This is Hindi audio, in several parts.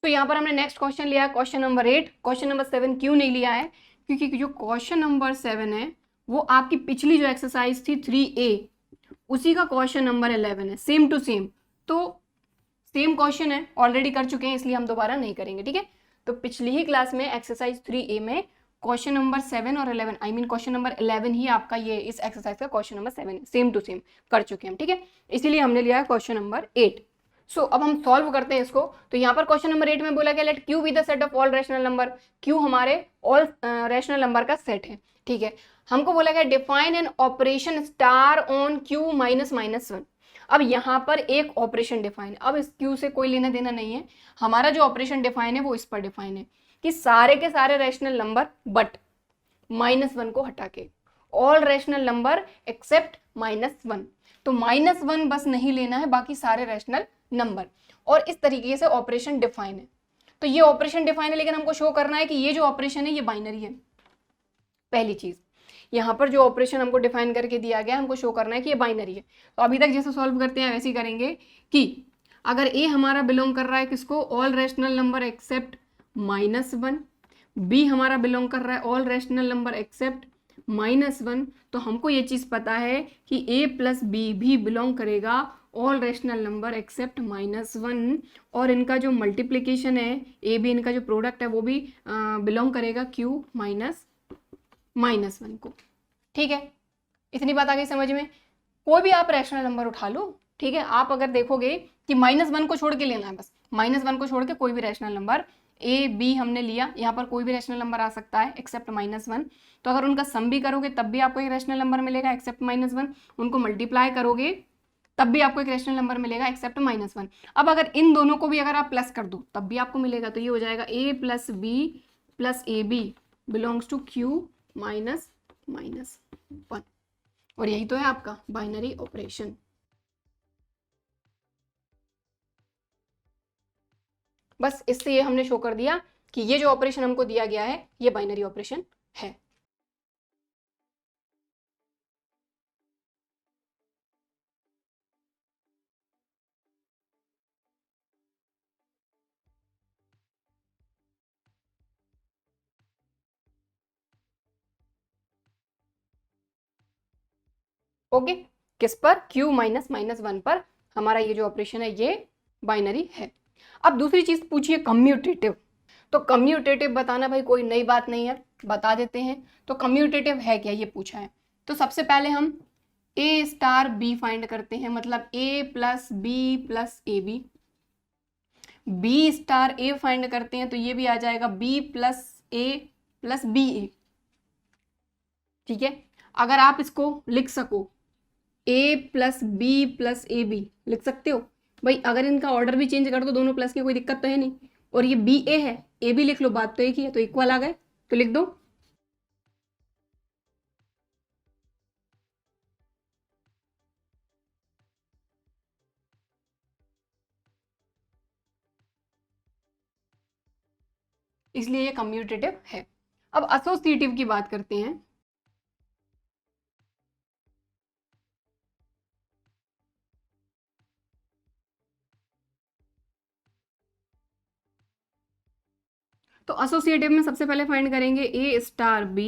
तो यहाँ पर हमने नेक्स्ट क्वेश्चन लिया है क्वेश्चन नंबर 8। क्वेश्चन नंबर 7 क्यों नहीं लिया है? क्योंकि जो क्वेश्चन नंबर 7 है वो आपकी पिछली जो एक्सरसाइज थी 3A उसी का क्वेश्चन नंबर 11 है, सेम टू सेम। तो सेम क्वेश्चन है, ऑलरेडी कर चुके हैं, इसलिए हम दोबारा नहीं करेंगे, ठीक है। तो पिछली ही क्लास में एक्सरसाइज 3A में क्वेश्चन नंबर 7 और 11, आई मीन क्वेश्चन नंबर 11 ही आपका ये इस एक्सरसाइज का क्वेश्चन नंबर 7 है, सेम टू सेम कर चुके हैं हम, ठीक है। इसीलिए हमने लिया है क्वेश्चन नंबर 8। सो अब हम सॉल्व करते हैं इसको। तो यहाँ पर क्वेश्चन नंबर 8 में बोला गया let Q be the set of all rational number. Q हमारे ऑल रैशनल नंबर का सेट है, ठीक है। हमको बोला गया define an operation star on Q minus minus 1। अब यहाँ पर एक ऑपरेशन डिफाइन, अब इस क्यू से कोई लेना देना नहीं है, हमारा जो ऑपरेशन डिफाइन है वो इस पर डिफाइन है कि सारे के सारे रैशनल नंबर बट -1 को हटा के ऑल रैशनल नंबर एक्सेप्ट -1। तो -1 बस नहीं लेना है, बाकी सारे रैशनल नंबर, और इस तरीके से ऑपरेशन डिफाइन है। तो ये ऑपरेशन डिफाइन है, लेकिन हमको शो करना है कि ये जो ऑपरेशन है ये बाइनरी है। पहली चीज, यहाँ पर जो ऑपरेशन हमको डिफाइन करके दिया गया हमको शो करना है कि ये बाइनरी है। तो अभी तक जैसे सॉल्व करते हैं वैसे ही करेंगे कि अगर ए हमारा बिलोंग कर रहा है किसको, all rational number except -1, B हमारा बिलोंग कर रहा है ऑल रैशनल नंबर एक्सेप्ट -1, तो हमको ये चीज पता है कि ए प्लस बी भी बिलोंग करेगा ऑल रैशनल नंबर एक्सेप्ट -1, और इनका जो मल्टीप्लीकेशन है ए बी, इनका जो प्रोडक्ट है वो भी बिलोंग करेगा क्यू -1 को, ठीक है। इतनी बात आ गई समझ में। कोई भी आप रैशनल नंबर उठा लो, ठीक है। आप अगर देखोगे कि -1 को छोड़ के लेना है, बस -1 को छोड़ के कोई भी रैशनल नंबर, ए बी हमने लिया, यहाँ पर कोई भी रैशनल नंबर आ सकता है एक्सेप्ट -1। तो अगर उनका सम भी करोगे तब भी आपको एक रैशनल नंबर मिलेगा एक्सेप्ट -1, उनको मल्टीप्लाई करोगे तब भी आपको एक रैशनल नंबर मिलेगा एक्सेप्ट -1। अब अगर इन दोनों को भी अगर आप प्लस कर दो तब भी आपको मिलेगा। तो ये हो जाएगा a plus B plus A B belongs to Q -1, और यही तो है आपका बाइनरी ऑपरेशन। बस इससे ये हमने शो कर दिया कि ये जो ऑपरेशन हमको दिया गया है ये बाइनरी ऑपरेशन है। ओके, किस पर, q -1 पर हमारा ये जो ऑपरेशन है ये बाइनरी है। अब दूसरी चीज पूछिए कम्यूटेटिव। तो कम्यूटेटिव बताना भाई कोई नई बात नहीं है, बता देते हैं। तो कम्यूटेटिव है क्या ये पूछा है। तो सबसे पहले हम a स्टार b फाइंड करते हैं, मतलब a plus B plus A B. B star a find करते हैं तो ये भी आ जाएगा b plus A plus B A, ठीक है। अगर आप इसको लिख सको a plus B plus A B लिख सकते हो भाई, अगर इनका ऑर्डर भी चेंज कर दो दोनों प्लस की कोई दिक्कत तो है नहीं, और ये बी ए है, ए भी लिख लो, बात तो एक ही है, तो इक्वल आ गए, तो लिख दो। इसलिए ये कम्यूटेटिव है। अब एसोसिएटिव की बात करते हैं। तो एसोसिएटिव में सबसे पहले फाइंड करेंगे ए स्टार बी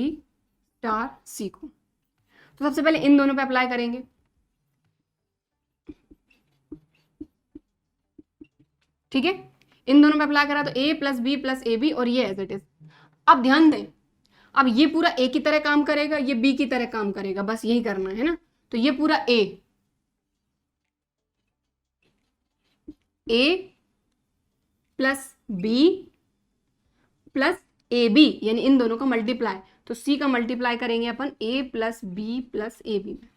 स्टार सी को। तो सबसे पहले इन दोनों पे अप्लाई करेंगे, ठीक है। इन दोनों पे अप्लाई करा तो a plus B plus A B, और ये एज इट इज। अब ध्यान दें, अब ये पूरा a की तरह काम करेगा, ये b की तरह काम करेगा, बस यही करना है ना। तो ये पूरा a plus B plus A B, यानी इन दोनों का मल्टीप्लाई, तो c का मल्टीप्लाई करेंगे अपन a plus B plus A B में।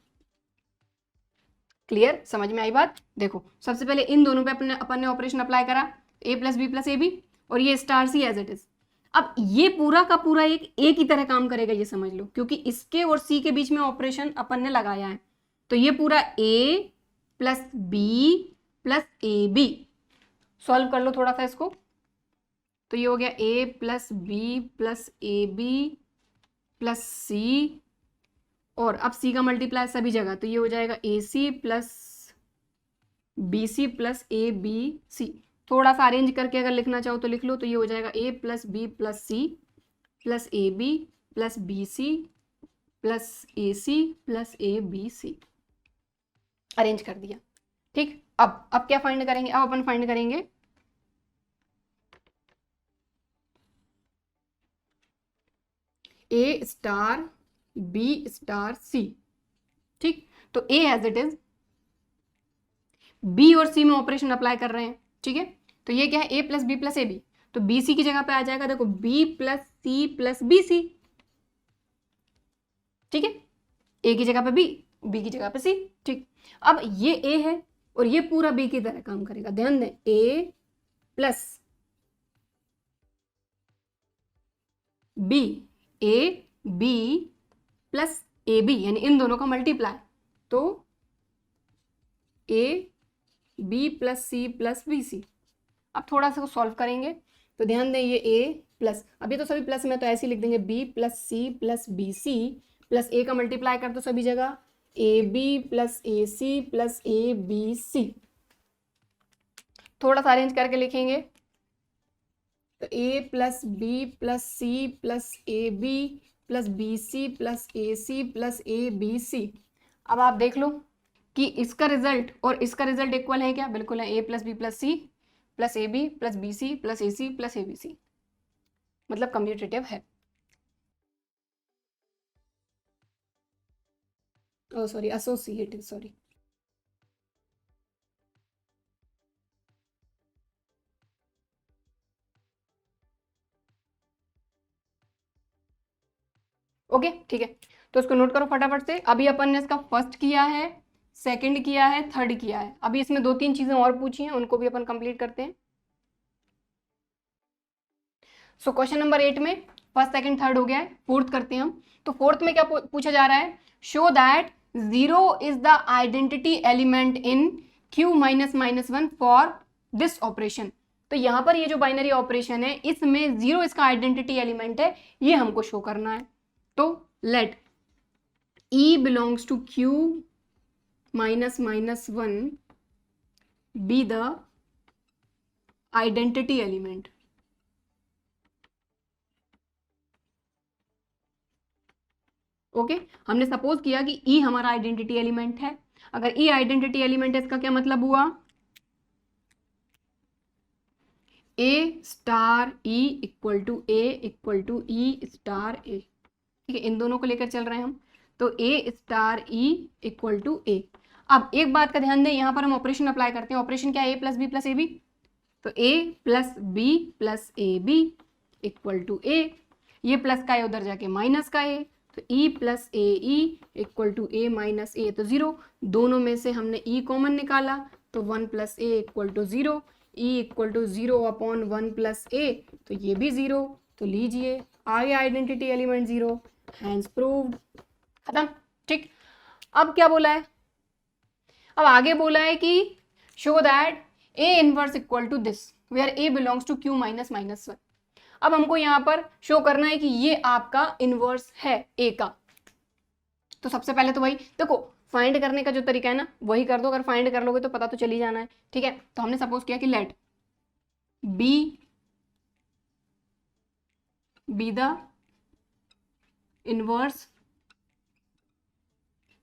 क्लियर, समझ में आई बात। देखो सबसे पहले इन दोनों पे अपन ने ऑपरेशन अप्लाई करा, a plus B plus A B, और ये star C as it is. अब ये पूरा का पूरा एक ए की तरह काम करेगा, ये समझ लो, क्योंकि इसके और सी के बीच में ऑपरेशन अपन ने लगाया है। तो ये पूरा a plus B plus A B, solve कर लो थोड़ा सा इसको। तो ये हो गया a plus B plus A B plus C, और अब c का मल्टीप्लाई सभी जगह, तो ये हो जाएगा A C plus B C plus A B C. थोड़ा सा अरेंज करके अगर लिखना चाहो तो लिख लो, तो ये हो जाएगा a plus B plus C plus A B plus B C plus A C plus A B C, arrange कर दिया। ठीक, अब क्या फाइंड करेंगे, अब अपन फाइंड करेंगे ए स्टार बी स्टार सी। ठीक, तो ए एज इट इज, बी और सी में ऑपरेशन अप्लाई कर रहे हैं। ठीक है, तो ये क्या है, A plus B plus A B, तो बी सी की जगह पे आ जाएगा, देखो B plus C plus B C. ठीक है, ए की जगह पे बी की जगह पे सी। ठीक, अब ये ए है और ये पूरा बी की तरह काम करेगा, ध्यान दें, A plus B, A B plus A B, यानी इन दोनों का मल्टीप्लाई, तो A B plus C plus B C. अब थोड़ा सा सॉल्व करेंगे, तो ध्यान दें ये ए प्लस, अभी तो सभी प्लस में, तो ऐसे ही लिख देंगे B plus C plus B C plus A का मल्टीप्लाई कर दो सभी जगह, A B plus A C plus A B C. थोड़ा सा अरेंज करके लिखेंगे, तो A plus B plus C plus A B plus B C plus A C plus A B C. अब आप देख लो कि इसका रिजल्ट और इसका रिजल्ट इक्वल है क्या, बिल्कुल है, A plus B plus C plus A B plus B C plus A C plus A B C, मतलब कम्यूटेटिव है। Oh sorry, associative, sorry. Okay, ठीक है, तो इसको नोट करो फटाफट से। अभी अपन ने इसका फर्स्ट किया है, सेकंड किया है, थर्ड किया है, अभी इसमें 2-3 चीजें और पूछी हैं, उनको भी अपन कंप्लीट करते हैं। सो क्वेश्चन नंबर 8 में फर्स्ट सेकंड थर्ड हो गया है, फोर्थ करते हैं हम। तो फोर्थ में क्या पूछा जा रहा है, show that 0 is the identity element in q minus minus 1 for this operation. तो यहाँ पर ये जो बाइनरी ऑपरेशन है, इसमें 0 इसका आइडेंटिटी एलिमेंट है, ये हमको शो करना है। तो let e belongs to q minus minus 1 be the identity element. Okay, हमने सपोज किया कि e हमारा आइडेंटिटी एलिमेंट है। अगर e आइडेंटिटी एलिमेंट है, इसका क्या मतलब हुआ, a star e equal to a equal to e star a। ठीक है, इन दोनों को लेकर चल रहे हैं हम, तो a star e equal to a। अब एक बात का ध्यान दें, यहां पर हम ऑपरेशन अप्लाई करते हैं। ऑपरेशन क्या है, a plus B plus A B, तो a plus B plus A B equal to a, ये प्लस का है उधर जाके माइनस का है, तो e plus A E equal to a minus A, तो 0, दोनों में से हमने e कॉमन निकाला, तो 1 plus A equal to 0, e equal to 0 upon 1 plus A, तो ये भी 0, तो लीजिए आ गया आइडेंटिटी एलिमेंट 0, हैंस प्रूव्ड, खत्म। ठीक, अब क्या बोला है, अब आगे बोला है कि show that a inverse equal to this where a belongs to q minus minus 1। अब हमको यहाँ पर शो करना है कि ये आपका इनवर्स है a का। तो सबसे पहले तो वही देखो, फाइंड करने का जो तरीका है ना, वही कर दो, अगर फाइंड कर लोगे तो पता तो चल ही जाना है। ठीक है, तो हमने सपोज किया कि let b be the inverse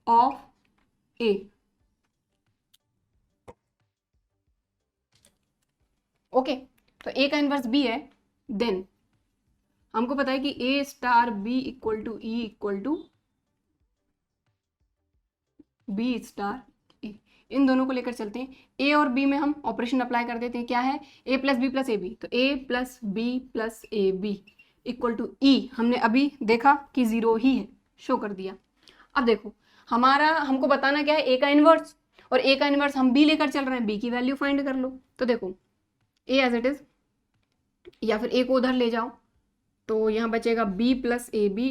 of a। Okay, तो a का इनवर्स b है, देन हमको पता है कि a star b equal to e equal to b star a। इन दोनों को लेकर चलते हैं, a और b में हम ऑपरेशन अप्लाई कर देते हैं। क्या है, a plus B plus A B, तो a plus B plus A B equal to e, हमने अभी देखा कि 0 ही है, शो कर दिया। अब देखो हमारा, हमको बताना क्या है, a का इनवर्स, और a का इनवर्स हम b लेकर चल रहे हैं, b की वैल्यू फाइंड कर लो। तो देखो a एज इट इज, या फिर a को उधर ले जाओ, तो यहाँ बचेगा b plus A B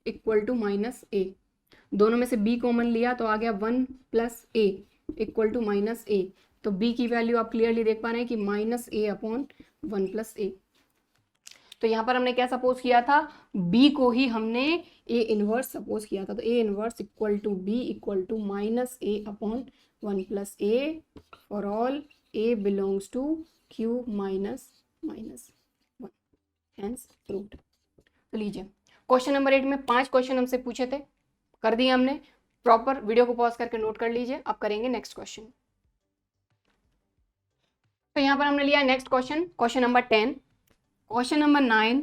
equal to minus A, दोनों में से b कॉमन लिया तो आ गया 1 plus A equal to minus A, तो b की वैल्यू आप क्लियरली देख पा रहे हैं कि minus A upon 1 plus A. तो यहाँ पर हमने क्या सपोज किया था, b को ही हमने a इनवर्स सपोज किया था, तो a inverse equal to b equal to minus A upon 1 plus A for all a belongs to Q minus minus 1 hence root. तो लीजिए क्वेश्चन नंबर 8 में 5 क्वेश्चन हमसे पूछे थे, कर दिए हमने। प्रॉपर वीडियो को पॉज करके नोट कर लीजिए। अब करेंगे नेक्स्ट क्वेश्चन। तो यहाँ पर हमने लिया next question, question number 10। Question number 9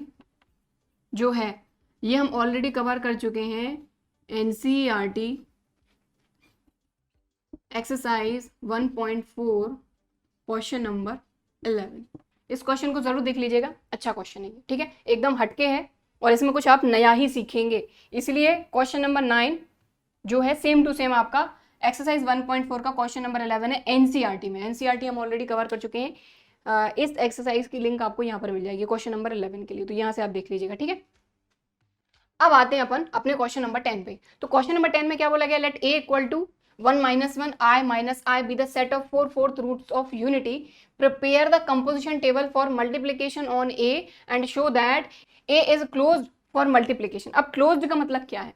जो है ये हम ऑलरेडी कवर कर चुके हैं, एनसीईआरटी एक्सरसाइज 1.4 क्वेश्चन नंबर 11। इस क्वेश्चन को जरूर देख लीजिएगा, अच्छा क्वेश्चन है, ठीक है, एकदम हटके है और इसमें कुछ आप नया ही सीखेंगे। इसलिए क्वेश्चन नंबर 9 जो है सेम टू सेम आपका एक्सरसाइज 1.4 का क्वेश्चन नंबर 11 है एनसीईआरटी में। एनसीईआरटी हम ऑलरेडी कवर कर चुके हैं। इस एक्सरसाइज की लिंक आपको यहाँ पर मिल जाएगी क्वेश्चन नंबर 11 के लिए, तो यहाँ से आप देख लीजिएगा, ठीक है। अब आते हैं अपन अपने क्वेश्चन नंबर 10 पे। तो क्वेश्चन नंबर 10 में क्या बोला गया, let A equal to 1 minus 1 I minus I be the set of 4 fourth roots of unity. Prepare the composition table for multiplication on A and show that A is closed for multiplication. अब closed का मतलब क्या है?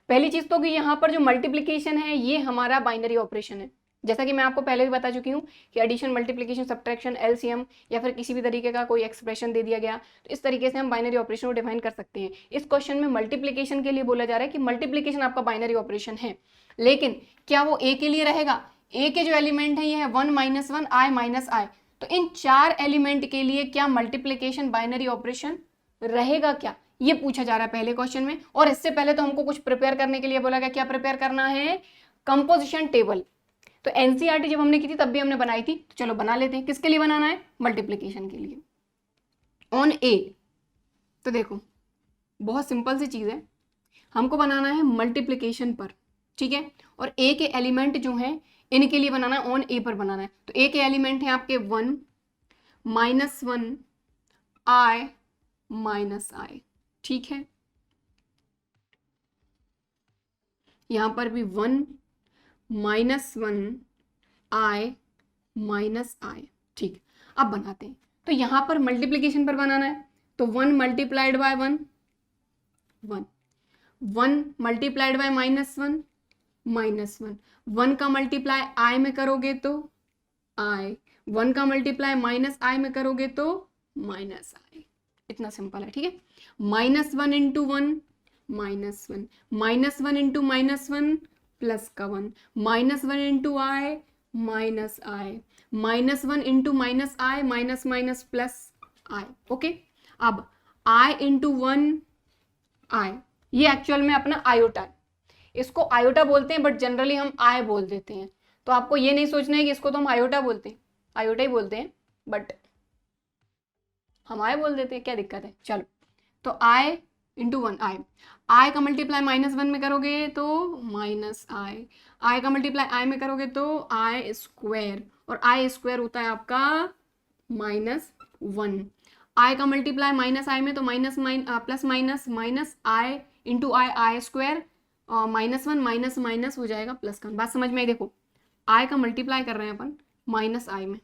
पहली चीज तो कि यहाँ पर जो मल्टीप्लीकेशन है ये हमारा बाइनरी ऑपरेशन है। जैसा कि मैं आपको पहले भी बता चुकी हूँ कि एडिशन, मल्टीप्लिकेशन, सब्ट्रैक्शन, एलसीएम या फिर किसी भी तरीके का कोई एक्सप्रेशन दे दिया गया तो इस तरीके से हम बाइनरी ऑपरेशन को डिफाइन कर सकते हैं। इस क्वेश्चन में मल्टीप्लिकेशन के लिए बोला जा रहा है कि मल्टीप्लिकेशन आपका बाइनरी ऑपरेशन है, लेकिन क्या वो ए के लिए रहेगा? ए के जो एलिमेंट है ये है 1 minus 1 I minus I। तो इन 4 एलिमेंट के लिए क्या मल्टीप्लिकेशन बाइनरी ऑपरेशन रहेगा क्या, ये पूछा जा रहा है पहले क्वेश्चन में। और इससे पहले तो हमको कुछ प्रिपेयर करने के लिए बोला गया, क्या प्रिपेयर करना है? Composition table. तो एनसीईआरटी जब हमने की थी तब भी हमने बनाई थी, तो चलो बना लेते हैं। किसके लिए बनाना है? मल्टीप्लिकेशन के लिए ऑन ए। तो देखो बहुत सिंपल सी चीज है, हमको बनाना है मल्टीप्लिकेशन पर, ठीक है, और ए के एलिमेंट जो हैं इनके लिए बनाना है ऑन ए पर बनाना है। तो ए के एलिमेंट है आपके 1 minus 1 I minus I, ठीक है। यहां पर भी 1 minus 1 I minus I, ठीक। अब बनाते हैं, तो यहां पर मल्टीप्लिकेशन पर बनाना है, तो 1 multiplied by 1 1, 1 multiplied by -1 -1, 1 का मल्टीप्लाई I में करोगे तो I, 1 का मल्टीप्लाई -I में करोगे तो -I। इतना सिंपल है, ठीक है। -1 इंटू 1 -1, -1 इंटू -1 प्लस का 1, -1 into I -I, -1 into -I minus plus I, okay. अब I इंटू 1 I, ये एक्चुअल में अपना आयोटा है, इसको आयोटा बोलते हैं बट जनरली हम I बोल देते हैं। तो आपको ये नहीं सोचना है कि इसको तो हम आयोटा बोलते हैं, आयोटा ही बोलते हैं बट हम I बोल देते हैं, क्या दिक्कत है। चलो तो I इंटू 1 I का मल्टीप्लाई -1 में करोगे तो -I, I का मल्टीप्लाई I में करोगे तो I स्क्वायर, और I स्क्वायर होता है आपका -1। I का मल्टीप्लाई -I में तो plus minus I into I square, -1 minus minus हो जाएगा प्लस का। बात समझ में आई? देखो I का मल्टीप्लाई कर रहे हैं अपन -I में,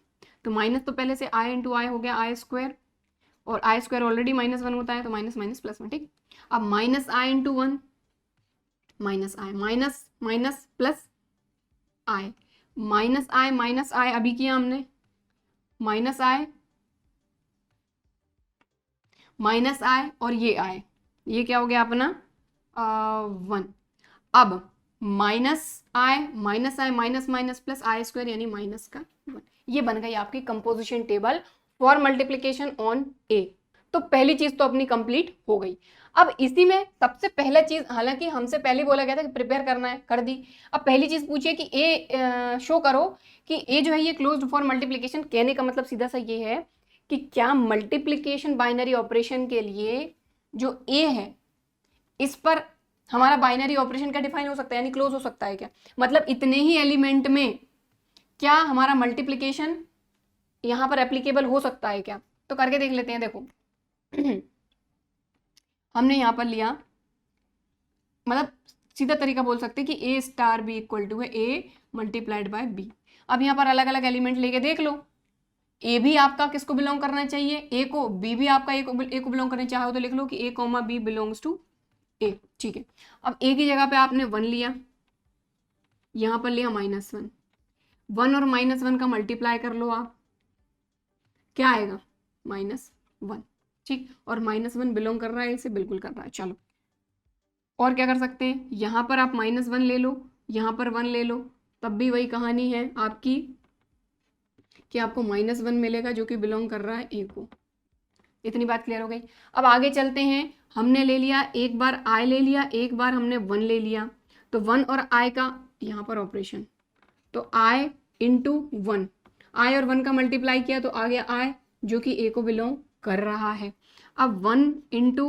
तो माइनस तो पहले से I इंटू I हो गया I स्क्वायर, और I स्क्वायर ऑलरेडी -1 होता है तो माइनस माइनस प्लस में, ठीक। अब -I into 1 -I minus plus I, -I अभी किया हमने, -I और ये I, ये क्या हो गया अपना 1। अब -I minus plus I square यानी माइनस का 1। ये बन गई आपकी composition table for multiplication on A. तो पहली चीज तो अपनी कंप्लीट हो गई। अब इसी में सबसे पहला चीज, हालांकि हमसे पहले बोला गया था कि प्रिपेयर करना है, कर दी। अब पहली चीज पूछिए कि ए शो करो कि ए जो है ये क्लोज्ड फॉर मल्टीप्लिकेशन। कहने का मतलब सीधा सा ये है कि क्या मल्टीप्लिकेशन बाइनरी ऑपरेशन के लिए जो ए है इस पर हमारा बाइनरी ऑपरेशन क्या डिफाइन हो सकता है, यानी क्लोज हो सकता है क्या, मतलब इतने ही एलिमेंट में क्या हमारा मल्टीप्लिकेशन यहां पर एप्लीकेबल हो सकता है क्या। तो करके देख लेते हैं। देखो हमने यहां पर लिया, मतलब सीधा तरीका बोल सकते हैं कि A star B equal to है A मल्टीप्लाइड बाय B। अब यहाँ पर अलग अलग एलिमेंट लेके देख लो, A भी आपका किसको बिलोंग करना चाहिए, A को, B भी आपका A को बिलोंग करना चाहो तो लिख लो कि A, B belongs to A, ठीक है। अब A की जगह पे आपने 1 लिया, यहाँ पर लिया -1, 1 और -1 का मल्टीप्लाई कर लो आप, क्या आएगा, -1। ठीक, और -1 बिलोंग कर रहा है इसे, बिल्कुल कर रहा है। चलो और क्या कर सकते हैं, यहाँ पर आप -1 ले लो, यहाँ पर 1 ले लो, तब भी वही कहानी है आपकी कि आपको -1 मिलेगा जो कि बिलोंग कर रहा है ए को। इतनी बात क्लियर हो गई। अब आगे चलते हैं, हमने ले लिया एक बार आई ले लिया, एक बार हमने 1 ले लिया, तो 1 और आई का यहाँ पर ऑपरेशन, तो आई इंटू 1, आई और 1 का मल्टीप्लाई किया तो आ गया आई जो कि ए को बिलोंग कर रहा है। अब 1 इंटू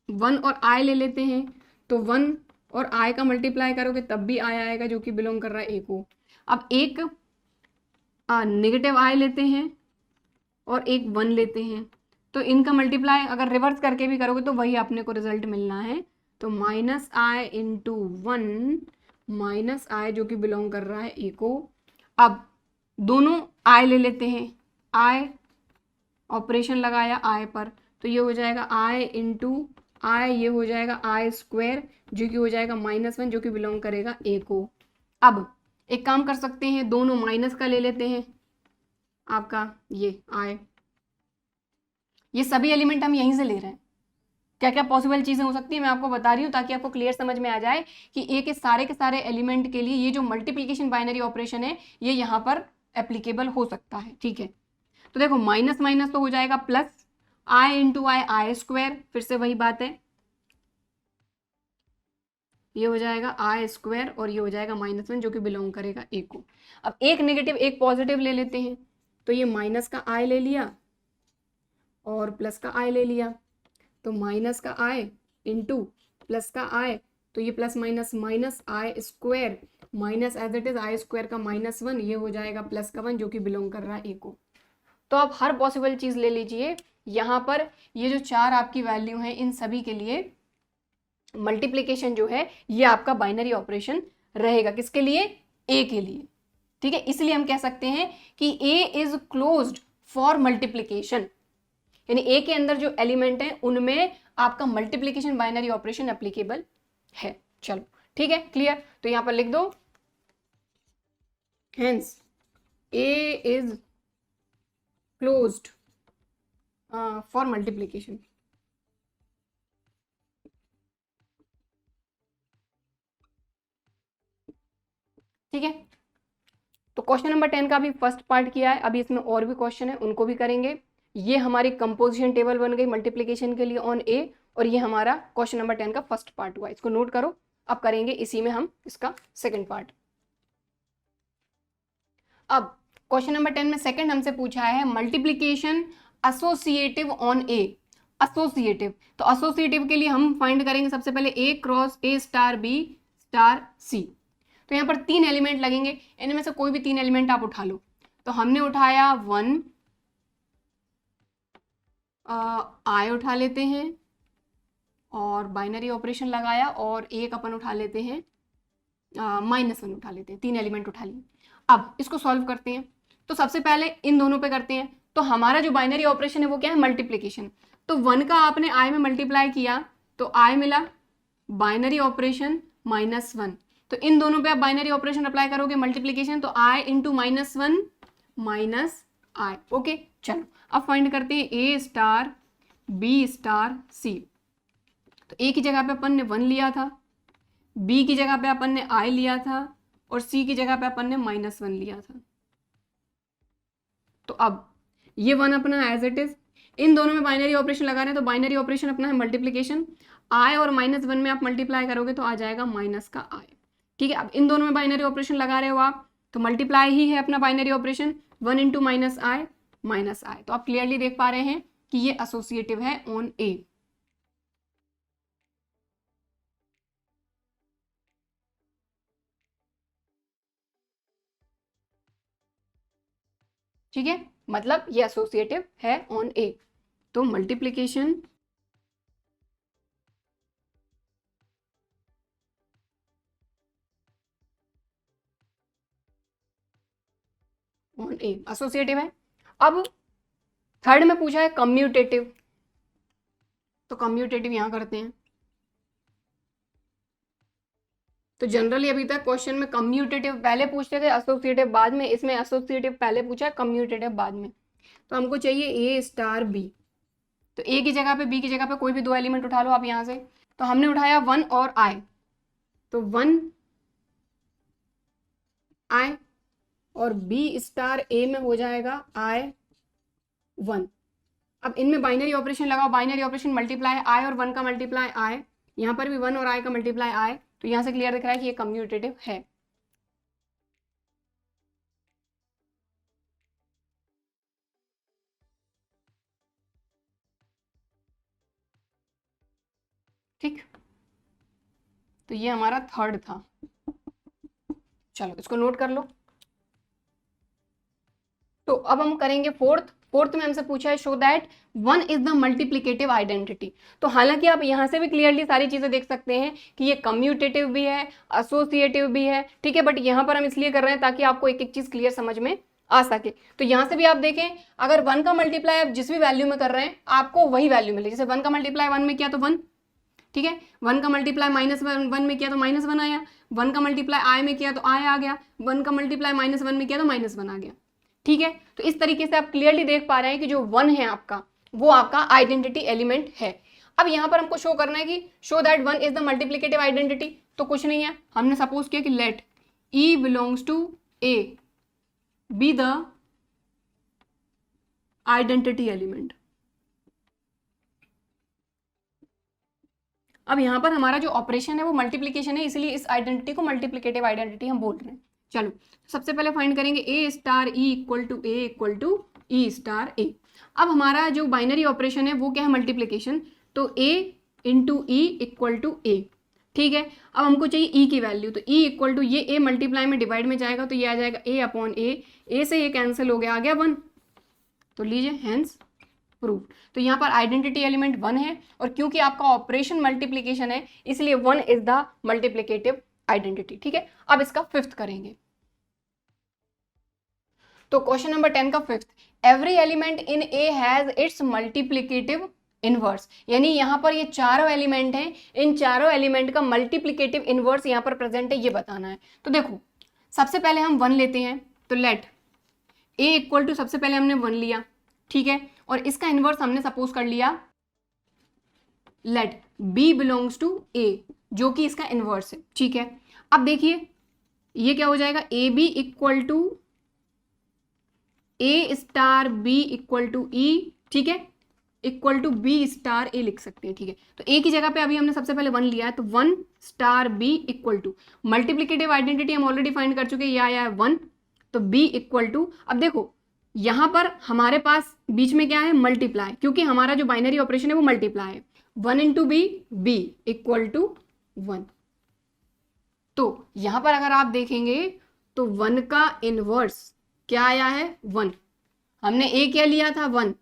1 और आई ले लेते हैं, तो 1 और आई का मल्टीप्लाई करोगे तब भी आई आएगा जो कि बिलोंग कर रहा है ए को। अब एक नेगेटिव आई लेते हैं और एक 1 लेते हैं, तो इनका मल्टीप्लाई अगर रिवर्स करके भी करोगे तो वही अपने को रिजल्ट मिलना है। तो -i इंटू 1 -i जो कि बिलोंग कर रहा है ए को। अब दोनों i ले लेते हैं, i ऑपरेशन लगाया i पर, तो ये हो जाएगा i इंटू आई, ये हो जाएगा आई स्क्वायर जो कि हो जाएगा -1 जो कि बिलोंग करेगा ए को। अब एक काम कर सकते हैं, दोनों माइनस का ले लेते हैं, आपका ये आई, ये सभी एलिमेंट हम यहीं से ले रहे हैं। क्या क्या पॉसिबल चीज़ें हो सकती है मैं आपको बता रही हूँ ताकि आपको क्लियर समझ में आ जाए कि ए के सारे एलिमेंट के लिए ये जो मल्टीप्लिकेशन बाइनरी ऑपरेशन है ये यहाँ पर एप्लीकेबल हो सकता है। ठीक है, तो देखो माइनस माइनस तो हो जाएगा प्लस, आई इंटू आई आई स्क्वायर, फिर से वही बात है, ये हो जाएगा आई स्क्वायर और ये हो जाएगा -1 जो कि बिलोंग करेगा ए को। अब एक नेगेटिव एक पॉजिटिव ले लेते हैं, तो ये माइनस का आई ले लिया और प्लस का आई ले लिया, तो माइनस का आई इंटू प्लस का आई, तो ये plus minus minus I square minus as it is I square का -1, ये हो जाएगा प्लस का 1 जो कि बिलोंग कर रहा है ए को। तो आप हर पॉसिबल चीज़ ले लीजिए, यहाँ पर ये जो 4 आपकी वैल्यू हैं इन सभी के लिए मल्टीप्लिकेशन जो है ये आपका बाइनरी ऑपरेशन रहेगा, किसके लिए, ए के लिए। ठीक है, इसलिए हम कह सकते हैं कि ए इज क्लोज्ड फॉर मल्टीप्लिकेशन, यानी ए के अंदर जो एलिमेंट है उनमें आपका मल्टीप्लिकेशन बाइनरी ऑपरेशन एप्लीकेबल है। चलो ठीक है, क्लियर, तो यहां पर लिख दो hence A is closed for multiplication. ठीक है, तो क्वेश्चन नंबर 10 का भी फर्स्ट पार्ट किया है, अभी इसमें और भी क्वेश्चन है उनको भी करेंगे। ये हमारी कंपोजिशन टेबल बन गई मल्टीप्लिकेशन के लिए ऑन ए, और ये हमारा क्वेश्चन नंबर 10 का फर्स्ट पार्ट हुआ, इसको नोट करो। अब करेंगे इसी में हम इसका सेकंड पार्ट। अब क्वेश्चन नंबर 10 में सेकंड हमसे पूछा है multiplication associative on A. Associative, तो एसोसिएटिव के लिए हम फाइंड करेंगे सबसे पहले A cross A star B star C. तो यहाँ पर 3 एलिमेंट लगेंगे, इनमें से कोई भी 3 एलिमेंट आप उठा लो। तो हमने उठाया 1, आई उठा लेते हैं और बाइनरी ऑपरेशन लगाया, और एक अपन उठा लेते हैं -1 उठा लेते हैं, 3 एलिमेंट उठा लिए। अब इसको सॉल्व करते हैं, तो सबसे पहले इन दोनों पे करते हैं। तो हमारा जो बाइनरी ऑपरेशन है वो क्या है, मल्टीप्लिकेशन। तो 1 का आपने आई में मल्टीप्लाई किया तो आई मिला, बाइनरी ऑपरेशन -1, तो इन दोनों पे आप बाइनरी ऑपरेशन अप्लाई करोगे मल्टीप्लिकेशन, तो आई इंटू -1 माइनस आई। ओके, चलो अब फाइंड करते हैं ए स्टार बी स्टार सी। तो ए की जगह पे अपन ने 1 लिया था, बी की जगह पे अपन ने आई लिया था, और सी की जगह पे अपन ने -1 लिया था। तो अब ये 1 अपना एज इट इज, इन दोनों में बाइनरी ऑपरेशन लगा रहे हैं, तो बाइनरी ऑपरेशन अपना है मल्टीप्लिकेशन। आई और -1 में आप मल्टीप्लाई करोगे तो आ जाएगा माइनस का आई। ठीक है, अब इन दोनों में बाइनरी ऑपरेशन लगा रहे हो आप, तो मल्टीप्लाई ही है अपना बाइनरी ऑपरेशन, 1 इंटू माइनस आई माइनस आई। तो आप क्लियरली देख पा रहे हैं कि ये एसोसिएटिव है ऑन ए। ठीक है, मतलब ये एसोसिएटिव है ऑन ए। तो मल्टीप्लिकेशन ऑन ए एसोसिएटिव है। अब थर्ड में पूछा है कम्यूटेटिव, तो कम्यूटेटिव यहां करते हैं। तो जनरली अभी तक क्वेश्चन में कम्यूटेटिव पहले पूछते थे, एसोसिएटिव बाद में, इसमें एसोसिएटिव पहले पूछा है, कम्यूटेटिव बाद में। तो हमको चाहिए ए स्टार बी। तो ए की जगह पे बी की जगह पे कोई भी दो एलिमेंट उठा लो आप यहाँ से। तो हमने उठाया 1 और आई, तो 1 आई और बी स्टार ए में हो जाएगा आई 1। अब इनमें बाइनरी ऑपरेशन लगाओ, बाइनरी ऑपरेशन मल्टीप्लाई आई और 1 का मल्टीप्लाई आई, यहाँ पर भी 1 और आई का मल्टीप्लाई आई, तो यहाँ से क्लियर दिख रहा है कि ये कम्यूटेटिव है। ठीक, तो ये हमारा थर्ड था। चलो इसको नोट कर लो। तो अब हम करेंगे फोर्थ में हमसे पूछा है show that 1 is the multiplicative identity. तो हालांकि आप यहाँ से भी क्लियरली सारी चीजें देख सकते हैं कि ये कम्यूटेटिव भी है, एसोसिएटिव भी है, ठीक है, बट यहाँ पर हम इसलिए कर रहे हैं ताकि आपको एक एक चीज क्लियर समझ में आ सके। तो यहाँ से भी आप देखें, अगर 1 का मल्टीप्लाई आप जिस भी वैल्यू में कर रहे हैं आपको वही वैल्यू मिले। जैसे 1 का मल्टीप्लाई 1 में किया तो 1, ठीक है, 1 का मल्टीप्लाई -1 में किया तो -1 आया, 1 का मल्टीप्लाई आई में किया तो आई आ गया, 1 का मल्टीप्लाई -1 में किया तो -1 आ गया। ठीक है, तो इस तरीके से आप क्लियरली देख पा रहे हैं कि जो 1 है आपका वो आपका आइडेंटिटी एलिमेंट है। अब यहाँ पर हमको शो करना है कि show that 1 is the multiplicative identity. तो कुछ नहीं है, हमने सपोज किया कि let E belongs to A be the identity element. अब यहाँ पर हमारा जो ऑपरेशन है वो मल्टीप्लीकेशन है, इसलिए इस आइडेंटिटी को मल्टीप्लिकेटिव आइडेंटिटी हम बोल रहे हैं। चलो सबसे पहले फाइंड करेंगे A star E equal to A equal to E star A. अब हमारा जो बाइनरी ऑपरेशन है वो क्या है, मल्टीप्लिकेशन, तो ए इंटू ई इक्वल टू ए। ठीक है, अब हमको चाहिए ई की वैल्यू, तो ई इक्वल टू ये ए मल्टीप्लाई में डिवाइड में जाएगा तो ये आ जाएगा ए अपॉन ए से ये कैंसिल हो गया, आ गया 1। तो लीजिए हेंस प्रूव। तो यहाँ पर आइडेंटिटी एलिमेंट 1 है और क्योंकि आपका ऑपरेशन मल्टीप्लिकेशन है इसलिए 1 इज द मल्टीप्लिकेटिव आइडेंटिटी। ठीक है, अब इसका फिफ्थ करेंगे। तो क्वेश्चन नंबर 10 का fifth, every element in A has its multiplicative inverse. यानी यहाँ पर ये चारों एलिमेंट हैं, इन चारों एलिमेंट का मल्टीप्लिकेटिव इनवर्स यहाँ पर प्रेजेंट है, ये बताना है। तो देखो सबसे पहले हम 1 लेते हैं, तो लेट ए इक्वल टू, सबसे पहले हमने 1 लिया, ठीक है, और इसका इनवर्स हमने सपोज कर लिया लेट बी बिलोंग्स टू ए, जो कि इसका इनवर्स है। ठीक है, अब देखिए ये क्या हो जाएगा, A B equal to A star B equal to E, ठीक है, equal to B star A लिख सकते हैं। ठीक है, तो ए की जगह पे अभी हमने सबसे पहले 1 लिया है, तो 1 star B equal to multiplicative identity हम ऑलरेडी फाइंड कर चुके हैं, ये आया है 1, तो बी इक्वल टू, अब देखो यहां पर हमारे पास बीच में क्या है, मल्टीप्लाई, क्योंकि हमारा जो बाइनरी ऑपरेशन है वो मल्टीप्लाई है, 1 into B, B equal to 1। तो यहां पर अगर आप देखेंगे तो 1 का इनवर्स क्या आया है, 1। हमने ए क्या लिया था, 1,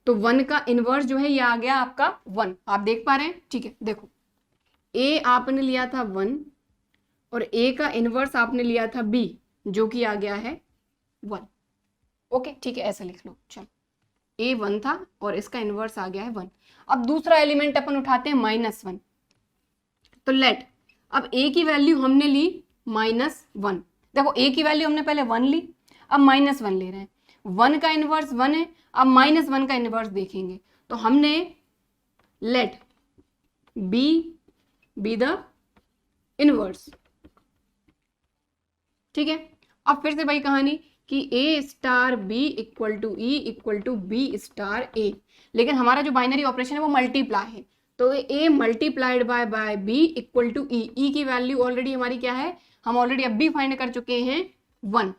तो 1 का इनवर्स जो है ये आ गया आपका 1। आप देख पा रहे हैं, ठीक है, देखो ए आपने लिया था 1 और ए का इनवर्स आपने लिया था बी, जो कि आ गया है 1। ओके, ठीक है, ऐसा लिख लो। चलो ए 1 था और इसका इनवर्स आ गया है 1। अब दूसरा एलिमेंट अपन उठाते हैं -1, तो लेट, अब ए की वैल्यू हमने ली -1। देखो ए की वैल्यू हमने पहले 1 ली, अब -1 ले रहे हैं, 1 का इनवर्स 1 है, अब -1 का इनवर्स देखेंगे, तो हमने let B be the inverse. ठीक है, अब फिर से वही कहानी कि A star B equal to E equal to B star A, लेकिन हमारा जो बाइनरी ऑपरेशन है वो मल्टीप्लाई है, तो A multiplied by B equal to E. E की वैल्यू ऑलरेडी हमारी क्या है, हम ऑलरेडी अब भी फाइंड कर चुके हैं 1।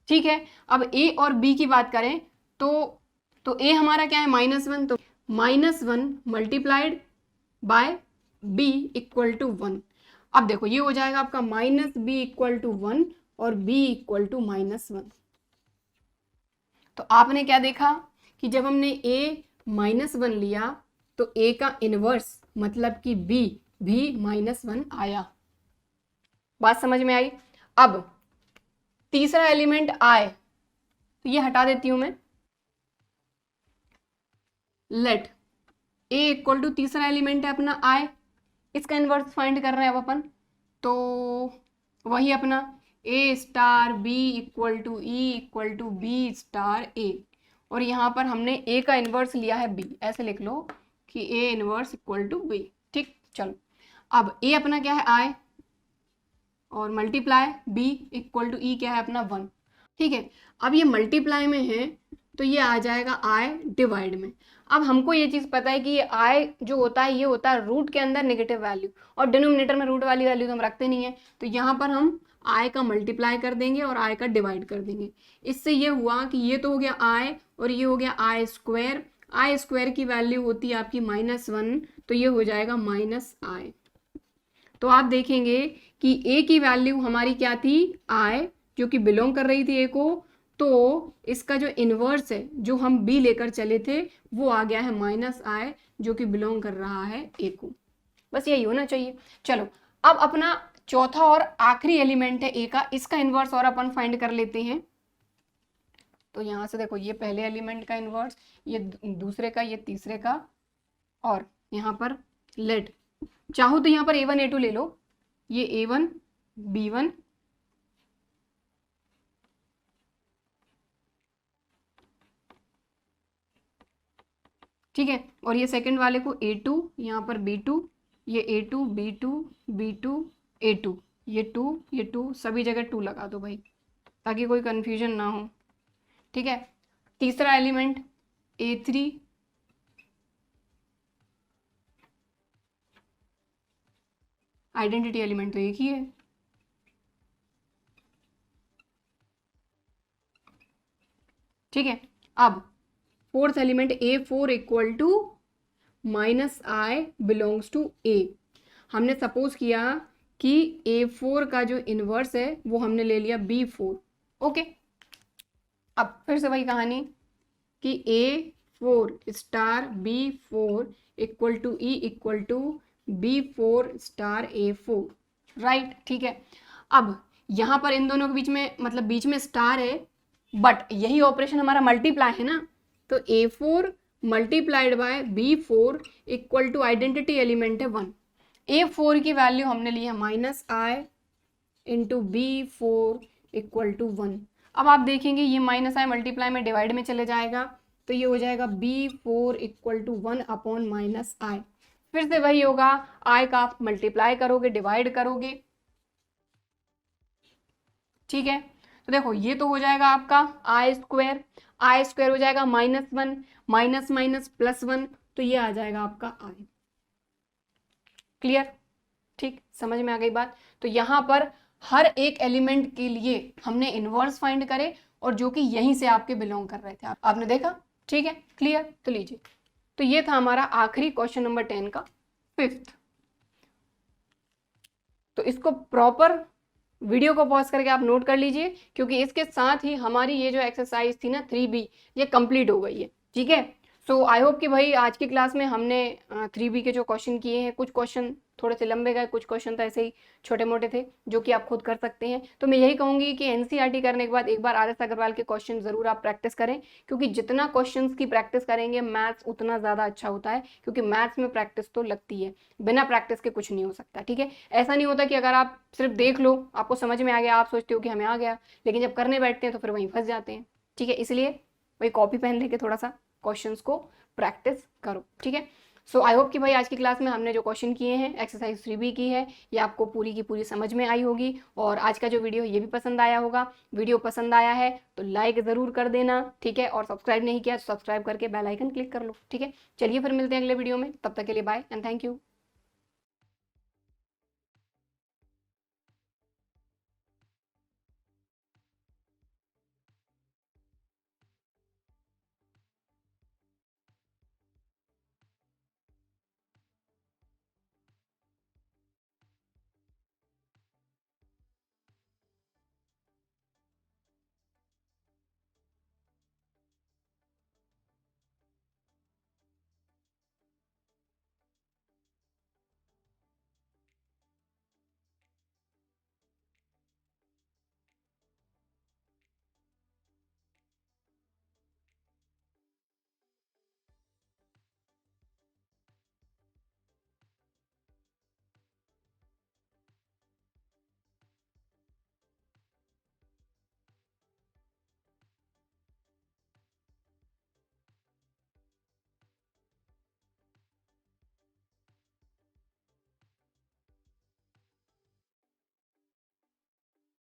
ठीक है, अब ए और बी की बात करें तो ए हमारा क्या है, -1, तो -1 multiplied by B equal to 1। अब देखो ये हो जाएगा आपका -b इक्वल टू 1 और b इक्वल टू -1। तो आपने क्या देखा कि जब हमने a -1 लिया तो a का इनवर्स मतलब कि b भी -1 आया। बात समझ में आई। अब तीसरा एलिमेंट i, तो ये हटा देती हूं मैं, लेट a इक्वल टू तीसरा एलिमेंट है अपना i, इसका इनवर्स फाइंड कर रहे हैं अब अपन, तो वही अपना A star B equal to E equal to B star A. और यहाँ पर हमने ए का इन्वर्स लिया है बी, ऐसे लिख लो कि A inverse equal to B. ठीक, चलो अब ए अपना क्या है आई, और मल्टीप्लाई बी इक्वल टू ई क्या है अपना 1। ठीक है, अब ये मल्टीप्लाई में है तो ये आ जाएगा आई डिवाइड में। अब हमको ये चीज़ पता है कि ये आई जो होता है ये होता है रूट के अंदर नेगेटिव वैल्यू, और डिनोमिनेटर में रूट वाली वैल्यू तो हम रखते नहीं है, तो यहाँ पर हम आई का मल्टीप्लाई कर देंगे और आई का डिवाइड कर देंगे। इससे ये हुआ कि ये तो हो गया आई और ये हो गया आई स्क्वायर। आई स्क्वायर की वैल्यू होती है आपकी -1, तो ये हो जाएगा -i। तो आप देखेंगे कि a की वैल्यू हमारी क्या थी, i, जो कि बिलोंग कर रही थी a को, तो इसका जो इन्वर्स है जो हम b लेकर चले थे वो आ गया है -i, जो कि बिलोंग कर रहा है a को। बस यही होना चाहिए। चलो अब अपना चौथा और आखिरी एलिमेंट है a का, इसका इन्वर्स और अपन फाइंड कर लेते हैं। तो यहाँ से देखो, ये पहले एलिमेंट का इन्वर्स, ये दूसरे का, ये तीसरे का, और यहाँ पर लेट चाहो तो यहाँ पर a1 a2 ले लो, ये a1 b1 ठीक है, और ये सेकंड वाले को a2, यहाँ पर b2, ये a2 b2 b2 a2, ये 2 सभी जगह 2 लगा दो भाई, ताकि कोई कंफ्यूजन ना हो। ठीक है, तीसरा एलिमेंट a3 आइडेंटिटी एलिमेंट तो एक ही है। ठीक है, अब fourth element a4 equal to -i belongs to a। हमने सपोज किया कि a4 का जो इन्वर्स है वो हमने ले लिया b4। ओके, अब फिर से वही कहानी कि a4 star b4 equal to e equal to b4 star a4, right. ठीक है, अब यहाँ पर इन दोनों के बीच में, मतलब बीच में स्टार है, बट यही ऑपरेशन हमारा मल्टीप्लाई है ना, तो a4 multiplied by b4 equal to identity element है 1। a4 की वैल्यू हमने ली है -i into b4 equal to 1। अब आप देखेंगे ये -i मल्टीप्लाई में डिवाइड में चले जाएगा, तो ये हो जाएगा b4 equal to 1 upon -i। फिर से वही होगा, i का आप मल्टीप्लाई करोगे, डिवाइड करोगे। ठीक है, तो देखो ये तो हो जाएगा आपका आई स्क्वायर हो जाएगा -1 माइनस माइनस +1, तो ये आ जाएगा आपका आई। क्लियर? ठीक, समझ में आ गई बात। तो यहाँ पर हर एक एलिमेंट के लिए हमने इनवर्स फाइंड करे, और जो कि यहीं से आपके बिलोंग कर रहे थे, आपने देखा। ठीक है, क्लियर? तो लीजिए, तो ये था हमारा आखिरी क्वेश्चन नंबर 10 का 5th। तो इसको प्रॉपर वीडियो को पॉज करके आप नोट कर लीजिए, क्योंकि इसके साथ ही हमारी ये जो एक्सरसाइज थी ना 3B, ये कंप्लीट हो गई है। ठीक है, सो आई होप कि भाई आज की क्लास में हमने 3B के जो क्वेश्चन किए हैं, कुछ क्वेश्चन थोड़े से लंबे गए, कुछ क्वेश्चन तो ऐसे ही छोटे मोटे थे जो कि आप खुद कर सकते हैं। तो मैं यही कहूँगी कि NCERT करने के बाद एक बार RS अग्रवाल के क्वेश्चन ज़रूर आप प्रैक्टिस करें, क्योंकि जितना क्वेश्चन की प्रैक्टिस करेंगे मैथ्स उतना ज़्यादा अच्छा होता है, क्योंकि मैथ्स में प्रैक्टिस तो लगती है, बिना प्रैक्टिस के कुछ नहीं हो सकता। ठीक है, ऐसा नहीं होता कि अगर आप सिर्फ देख लो, आपको समझ में आ गया, आप सोचते हो कि हमें आ गया, लेकिन जब करने बैठते हैं तो फिर वहीं फंस जाते हैं। ठीक है, इसलिए वही कॉपी पेन लेके थोड़ा सा क्वेश्चंस को प्रैक्टिस करो। ठीक है, सो आई होप कि भाई आज की क्लास में हमने जो क्वेश्चन किए हैं, एक्सरसाइज 3B की है, ये आपको पूरी की पूरी समझ में आई होगी, और आज का जो वीडियो ये भी पसंद आया होगा। वीडियो पसंद आया है तो लाइक ज़रूर कर देना। ठीक है, और सब्सक्राइब नहीं किया तो सब्सक्राइब करके बेल आइकन क्लिक कर लो। ठीक है, चलिए फिर मिलते हैं अगले वीडियो में, तब तक के लिए बाय एंड थैंक यू।